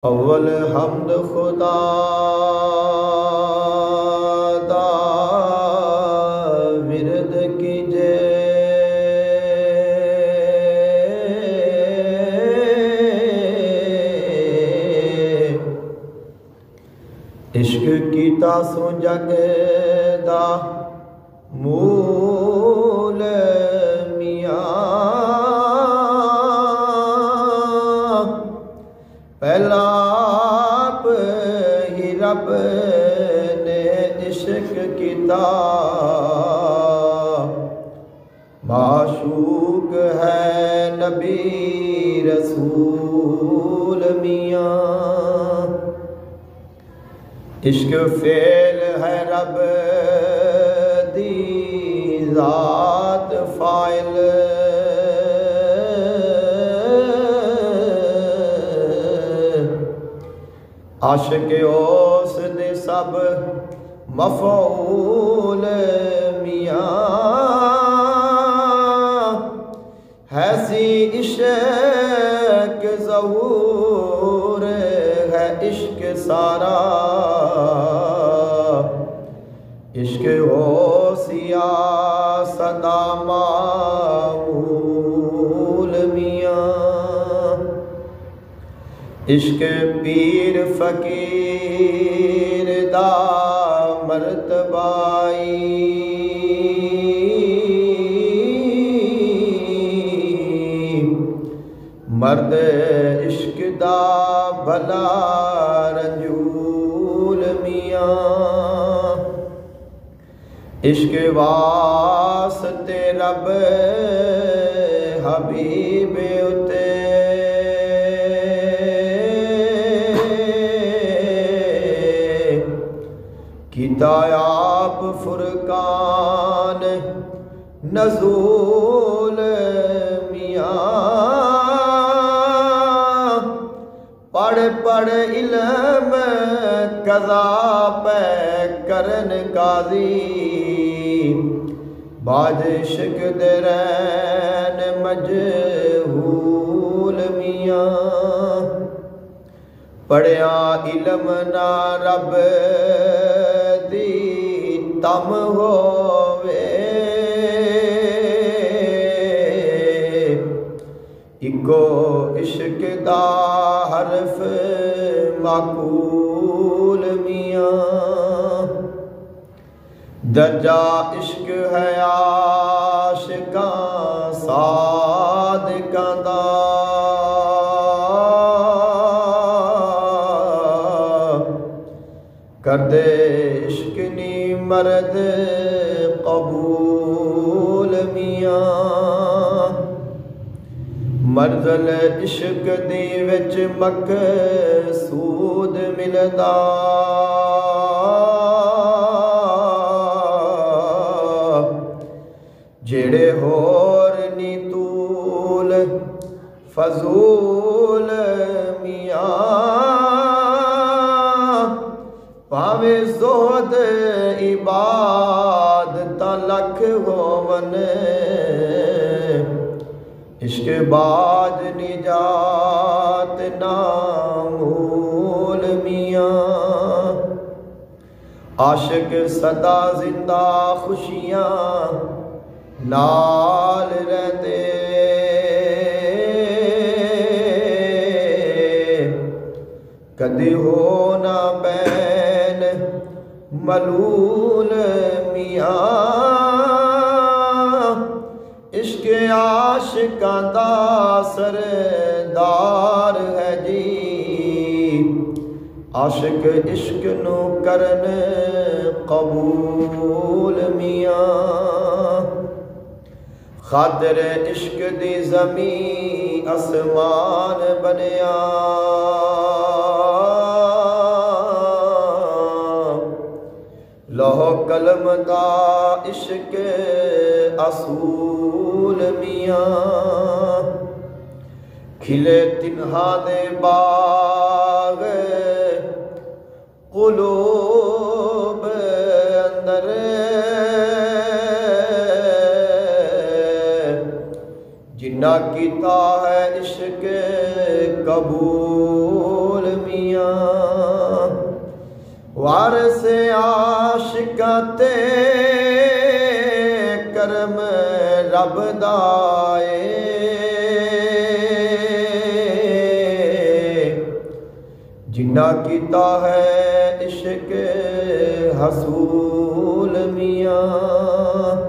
अव्वल हम्द खुदा दा विरद कीजे। इश्क कीता सो जग दा मूल मियां, पहला आप ही रब ने इश्क कीता। माशूक है नबी रसूल मियां, इश्क फेल है रब दी ज़ात फाइल। आशिक ओस दे सब मफ़ऊल मियां, है सी इश्क ज़हूर है इश्क सारा। इश्क होसिया सदा मामूल मियां, इश्क पीर फकीर दा मर्तबाई। मर्द इश्क दा भला रंजूल मियां, इश्क वास्ते रब हबीब उते कीता आप फुरकान नज़ूल मियां। पढ़ पढ़ इल्म कज़ा पै करन काज़ी, बाज इश्क दे रैन मजहूल मियां। पढ़िया इल्म ना रब दी तम होवे, इको इश्क दा हरफ माकूल मियां। दर्जा इश्क है आशिकां सादिकां दा, करदे इश्क नी मर्द कबूल मियां। मर्ज़ल इश्क दी विच मकसूद मिलदा, जेड़े होर नी तूल फजूल मियां। भावे ज़ोहद इबादत लख होवन, इश्क बाज निजात नामूल मियां। आशिक सदा जिंदा खुशियां नाल रहते, कदी हो ना बैन मलूल मियां। इश्क आशिकां दा सरदार है जी, आशिक इश्क नू करन कबूल मियां। खातिर इश्क दी ज़मी आसमान बनया, लोह कलम दा इश्क असूल मियां। खिले तिन्हा दे बाग कुलूब अंदर, जिन्ना कीता है इश्क कबूल मियां। मियाँ वारस आशिका ते करम रब दाए जिन्ना कीता है इश्क हसूल मियाँ।